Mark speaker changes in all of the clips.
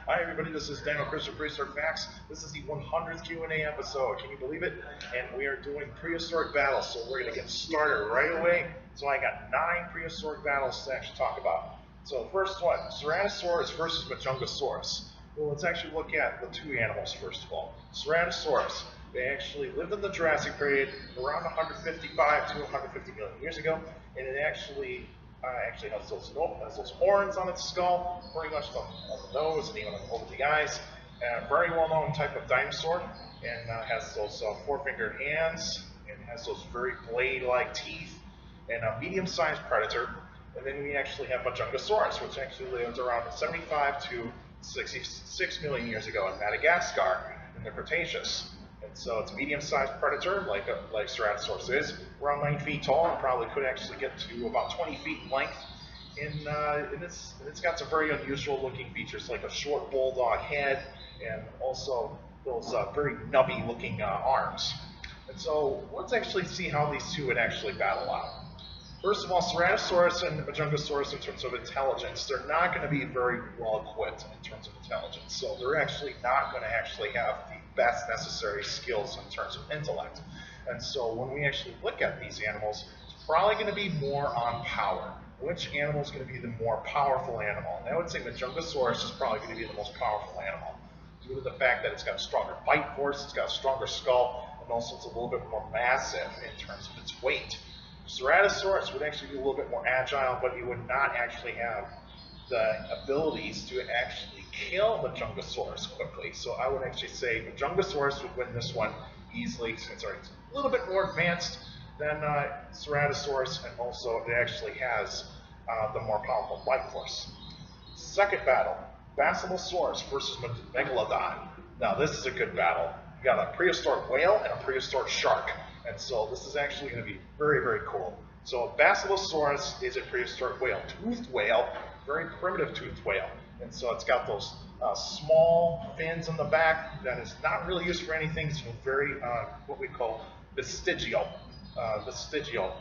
Speaker 1: Hi everybody, this is Dino Chris from Prehistoric Battles. This is the 100th Q&A episode. Can you believe it? And we are doing Prehistoric Battles, so we're going to get started right away. So I got 9 Prehistoric Battles to actually talk about. So the first one, Ceratosaurus versus Megalodon. Well, let's actually look at the two animals first of all. Ceratosaurus, they actually lived in the Jurassic period around 155 to 150 million years ago, and it actually has those horns on its skull, pretty much on the nose and even over the eyes. Very well-known type of dinosaur, and has those four-fingered hands, and has those very blade-like teeth, and a medium-sized predator. And then we actually have Megalodon, which actually lived around 75 to 66 million years ago in Madagascar in the Cretaceous. And so it's a medium-sized predator, like Ceratosaurus is, around 9 feet tall, and probably could actually get to about 20 feet in length. And it's got some very unusual-looking features, like a short bulldog head, and also those very nubby-looking arms. And so let's actually see how these two would actually battle out. First of all, Ceratosaurus and Megalodon, in terms of intelligence, they're not going to be very well equipped in terms of intelligence. So they're actually not going to actually have the best necessary skills in terms of intellect. And so when we actually look at these animals, it's probably going to be more on power. Which animal is going to be the more powerful animal? And I would say Megalodon is probably going to be the most powerful animal, due to the fact that it's got a stronger bite force, it's got a stronger skull, and also it's a little bit more massive in terms of its weight. Ceratosaurus would actually be a little bit more agile, but he would not actually have the abilities to actually kill Megalodon quickly. So I would actually say Megalodon would win this one easily, since it's a little bit more advanced than Ceratosaurus, and also it actually has the more powerful bite force. Second battle, Alamosaurus versus Megalodon. Now this is a good battle. You got a prehistoric whale and a prehistoric shark. And so this is actually going to be very, very cool. So Alamosaurus is a prehistoric whale, toothed whale, very primitive toothed whale. And so it's got those small fins on the back that is not really used for anything. It's very, what we call vestigial,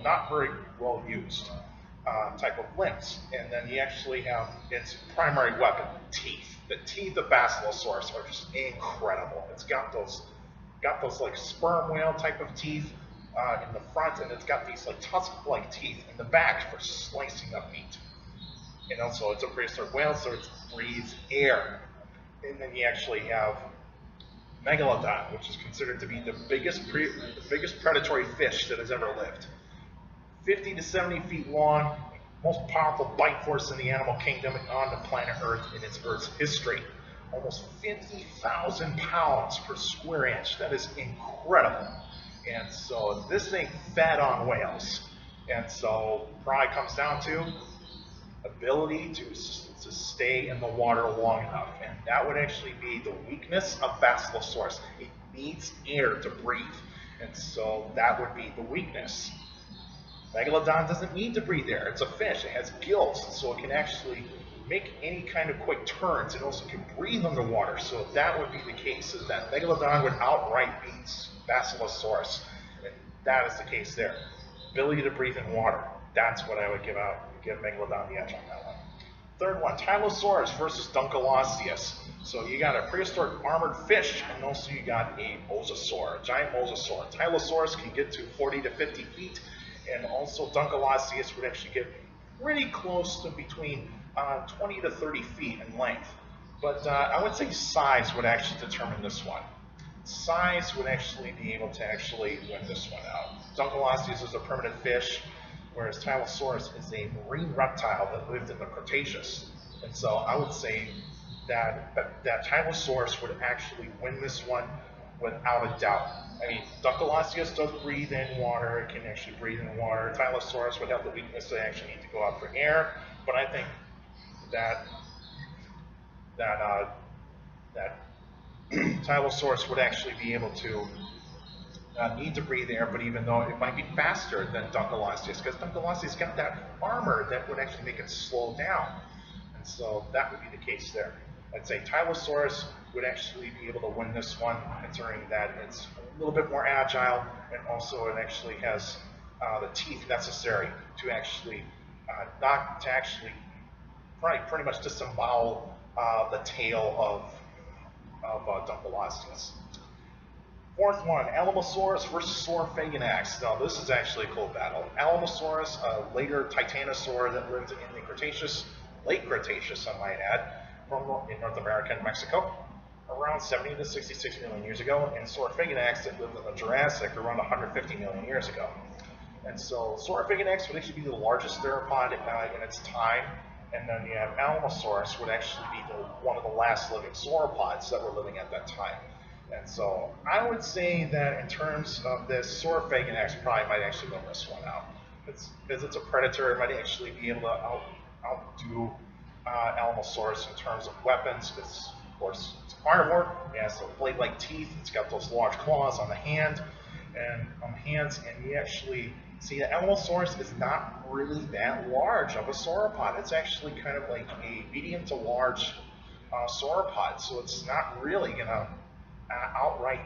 Speaker 1: not very well used type of limbs. And then you actually have its primary weapon, teeth. The teeth of Alamosaurus are just incredible. It's got those like sperm whale type of teeth in the front, and it's got these like tusk-like teeth in the back for slicing up meat. And also it's a prehistoric whale, so it breathes air. And then you actually have Megalodon, which is considered to be the biggest predatory fish that has ever lived. 50 to 70 feet long, most powerful bite force in the animal kingdom and on the planet Earth in its Earth's history. Almost 50,000 pounds per square inch. That is incredible. And so this thing fed on whales. And so probably comes down to ability to stay in the water long enough. And that would actually be the weakness of Alamosaurus. It needs air to breathe. And so that would be the weakness. Megalodon doesn't need to breathe air. It's a fish. It has gills, so it can actually make any kind of quick turns. It also can breathe underwater. So if that would be the case, is that Megalodon would outright beat Alamosaurus. And that is the case there. Ability to breathe in water. That's what I would give Megalodon the edge on that one. Third one, Tylosaurus versus Dunkleosteus. So you got a prehistoric armored fish, and also you got a mosasaur, a giant mosasaur. Tylosaurus can get to 40 to 50 feet, and also Dunkleosteus would actually get pretty close to between 20 to 30 feet in length. But I would say size would actually determine this one. Size would actually be able to actually win this one out. Dunkleosteus is a primitive fish, whereas Tylosaurus is a marine reptile that lived in the Cretaceous. And so I would say that Tylosaurus would actually win this one without a doubt. I mean, Dunkleosteus does breathe in water. It can actually breathe in water. Tylosaurus would have the weakness to actually need to go out for air. But I think that Tylosaurus would actually be able to need to breathe air, but even though it might be faster than Dunkleosteus, because Dunkleosteus got that armor that would actually make it slow down. And so that would be the case there. I'd say Tylosaurus would actually be able to win this one, considering that it's a little bit more agile, and also it actually has the teeth necessary to actually pretty much disembowel the tail of Dunkleosteus. Fourth one, Alamosaurus versus Saurophaganax. Now this is actually a cool battle. Alamosaurus, a later titanosaur that lived in the Cretaceous, late Cretaceous I might add, in North America and Mexico, around 70 to 66 million years ago, and Saurophaganax that lived in the Jurassic around 150 million years ago. And so Saurophaganax would actually be the largest theropod in its time, and then you have Alamosaurus would actually be one of the last living sauropods that were living at that time. And so I would say that in terms of this, Saurophaganax probably might actually win this one out. Because it's a predator, it might actually be able to outdo Alamosaurus in terms of weapons. Because, of course, it's a carnivore. It has those blade-like teeth. It's got those large claws on the hands, and you actually see that Alamosaurus is not really that large of a sauropod. It's actually kind of like a medium to large sauropod, so it's not really going to outright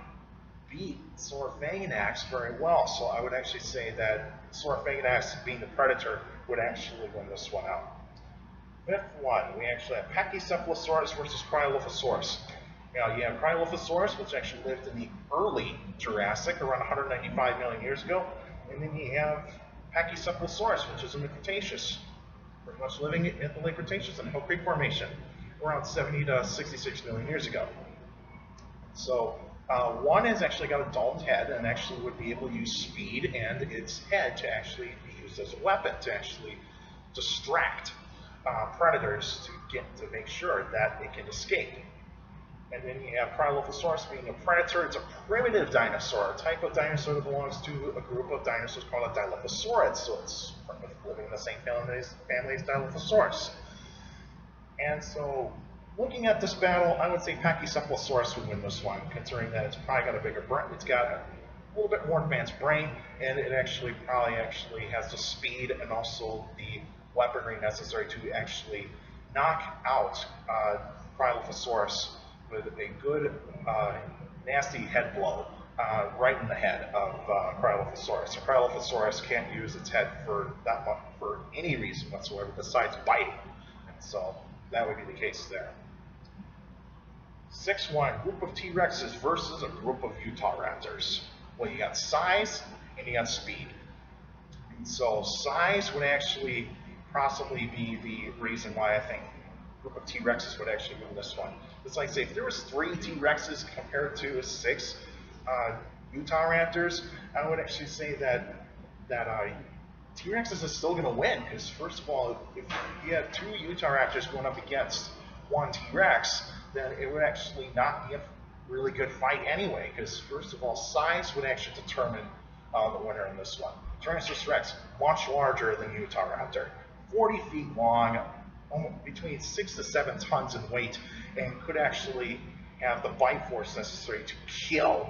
Speaker 1: beat Saurophaganax very well. So I would actually say that Saurophaganax, being the predator, would actually win this one out. Fifth one, we actually have Pachycephalosaurus versus Cryolophosaurus. Now you have Cryolophosaurus, which actually lived in the early Jurassic, around 195 million years ago, and then you have Pachycephalosaurus, which is in the Cretaceous, pretty much living in the late Cretaceous in the Hill Creek Formation, around 70 to 66 million years ago. So one has actually got a dulled head and actually would be able to use speed and its head to actually be used as a weapon to actually distract predators to make sure that it can escape. And then you have Cryolophosaurus being a predator. It's a primitive dinosaur, a type of dinosaur that belongs to a group of dinosaurs called a Dilophosaurids. So it's living in the same family as Dilophosaurus. And so, looking at this battle, I would say Pachycephalosaurus would win this one, considering that it's probably got a bigger brain. It's got a little bit more advanced brain, and it actually probably has the speed and also the weaponry necessary to actually knock out Cryolophosaurus with a good, nasty head blow right in the head of Cryolophosaurus. So Cryolophosaurus can't use its head for any reason whatsoever besides biting, and so that would be the case there. 6-1, group of T-Rexes versus a group of Utah Raptors. Well, you got size and you got speed. And so size would actually possibly be the reason why I think a group of T-Rexes would actually win this one. It's like, say, if there was 3 T-Rexes compared to 6 Utah Raptors, I would actually say that T-Rexes is still going to win, because first of all, if you have 2 Utah Raptors going up against 1 T-Rex, then it would actually not be a really good fight anyway, because first of all, size would actually determine the winner in this one. Tyrannosaurus Rex, much larger than Utah Raptor, 40 feet long, between 6 to 7 tons in weight, and could actually have the bite force necessary to kill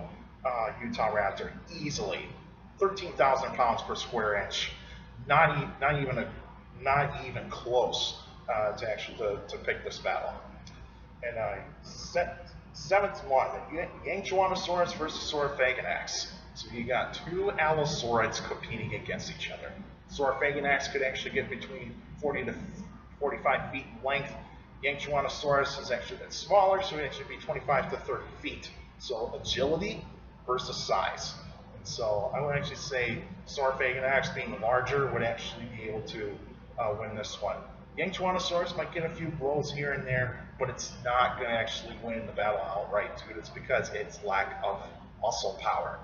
Speaker 1: Utah Raptor easily. 13,000 pounds per square inch. Not even close to pick this battle. And 7th one, Yanchuanosaurus versus Saurophaganax. So you got 2 allosaurids competing against each other. Saurophaganax could actually get between 40 to 45 feet in length. Yanchuanosaurus is actually a bit smaller, so it would actually be 25 to 30 feet. So agility versus size. So I would actually say Saurophaganax, being larger, would actually be able to win this one. Yanchuanosaurus might get a few blows here and there, but it's not going to actually win the battle outright, dude. It's because its lack of muscle power.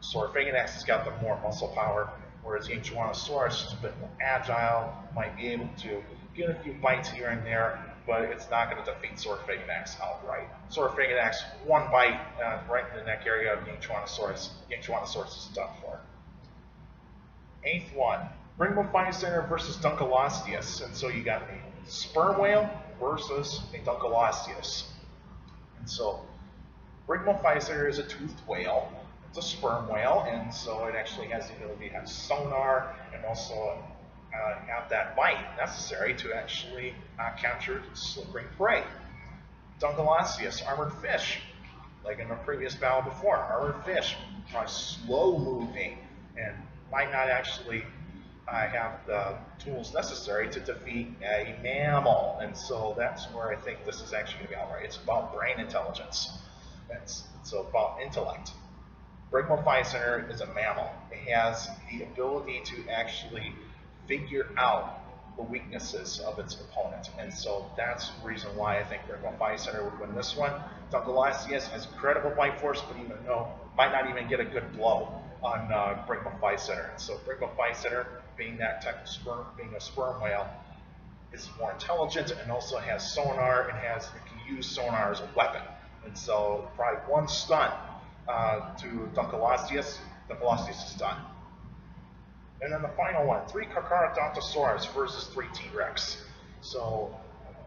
Speaker 1: Saurophaganax has got the more muscle power, whereas Yanchuanosaurus is a bit more agile, might be able to get a few bites here and there, but it's not going to defeat Saurophaganax outright. Saurophaganax, 1 bite right in the neck area of Yanchuanosaurus. Yanchuanosaurus is done for. 8th one, Brygmophysaur versus Dunkleosteus. And so you got a sperm whale versus a Dunkleosteus. And so Brygmophysaur is a toothed whale. It's a sperm whale, and so it actually has the ability to have sonar and also have that bite necessary to actually capture slippery prey. Dunkleosteus, armored fish, like in the previous battle before. Armored fish are slow moving and might not actually I have the tools necessary to defeat a mammal. And so that's where I think this is actually going to be all right. It's about brain intelligence. It's about intellect. Brachiophysiter is a mammal. It has the ability to actually figure out the weaknesses of its opponent. And so that's the reason why I think Brachiophysiter would win this one. Dunkleosteus has incredible bite force, but even though might not even get a good blow on Brachiophysiter. So Brachiophysiter, being that type of sperm, being a sperm whale, is more intelligent and also has sonar and it can use sonar as a weapon. And so probably one stunt to Dunkleosteus. Dunkleosteus is done. And then the final one, 3 Carcharodontosaurus versus 3 TRex. So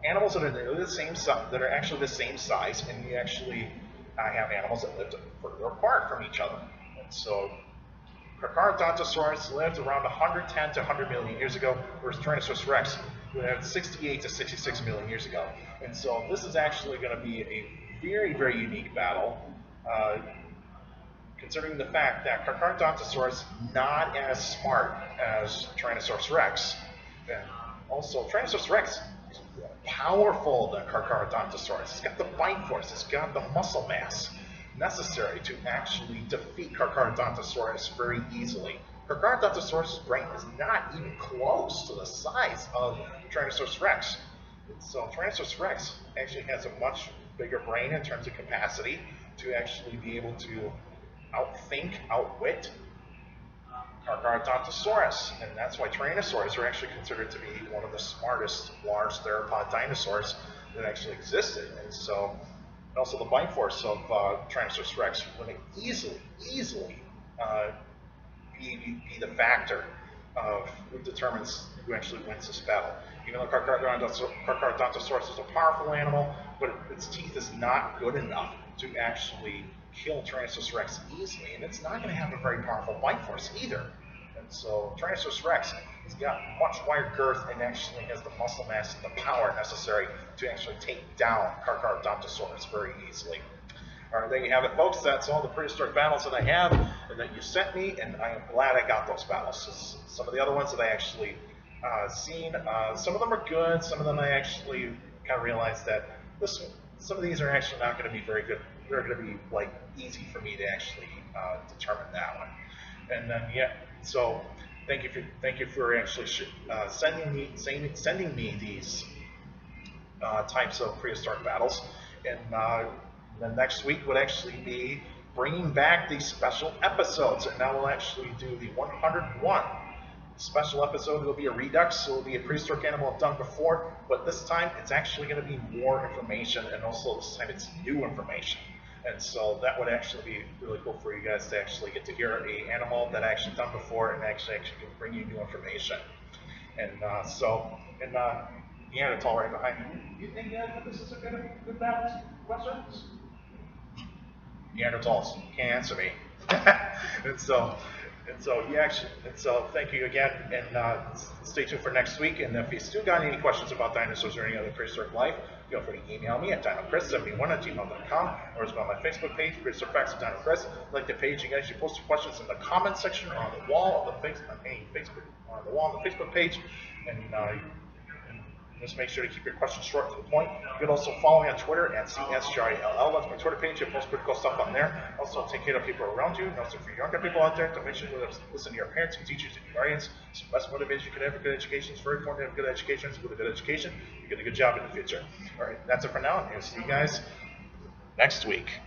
Speaker 1: animals that are the same size, that are actually the same size, and you actually have animals that lived further apart from each other. And so Carcharodontosaurus lived around 110 to 100 million years ago, versus Tyrannosaurus rex lived 68 to 66 million years ago. And so this is actually going to be a very, very unique battle. Considering the fact that Carcharodontosaurus not as smart as Tyrannosaurus rex. And also, Tyrannosaurus rex is more powerful than Carcharodontosaurus. It's got the bite force, it's got the muscle mass necessary to actually defeat Carcharodontosaurus very easily. Carcharodontosaurus' brain is not even close to the size of Tyrannosaurus rex. So Tyrannosaurus rex actually has a much bigger brain in terms of capacity to actually be able to outthink, outwit Carcharodontosaurus, and that's why Tyrannosaurs are actually considered to be one of the smartest large theropod dinosaurs that actually existed. And so, and also the bite force of Tyrannosaurus rex would easily be the factor of who determines who actually wins this battle. Even though Carcharodontosaurus is a powerful animal, but its teeth is not good enough to actually kill Tyrannosaurus rex easily, and it's not going to have a very powerful bite force either. And so Tyrannosaurus rex has got much wider girth and actually has the muscle mass and the power necessary to actually take down Carcharodontosaurus very easily. All right, there you have it, folks. That's all the prehistoric battles that I have and that you sent me, and I am glad I got those battles. Some of the other ones that I actually seen, some of them are good, some of them I actually kind of realized that some of these are actually not going to be very good. They're going to be like easy for me to actually determine that one. And then so thank you for actually sending me these types of prehistoric battles. And then next week would actually be bringing back these special episodes, and now we'll actually do the 101 special episode. It'll be a redux, so it'll be a prehistoric animal I've done before, but this time it's actually going to be more information, and also this time it's new information. And so that would actually be really cool for you guys to actually get to hear an animal that I actually done before and actually can bring you new information. And Neanderthal right behind you. You think that this is a good balance question? Neanderthals can't answer me. and so thank you again, and stay tuned for next week. And if you still got any questions about dinosaurs or any other prehistoric life, feel free to email me at dinochrist71@gmail.com, or as well on my Facebook page, Prehistoric Facts of Dino Chris. Like the page, you guys should post your questions in the comment section or on the wall of the Facebook page, and just make sure to keep your questions short to the point. You can also follow me on Twitter at CSGRILL. That's my Twitter page. I post pretty cool stuff on there. Also, take care of people around you. And also, for younger people out there, to make sure to listen to your parents and teachers and your guardians. It's the best motivation you can have for good education. It's very important to have good education. With a good education, you get a good job in the future. All right, that's it for now. And I'll see you guys next week.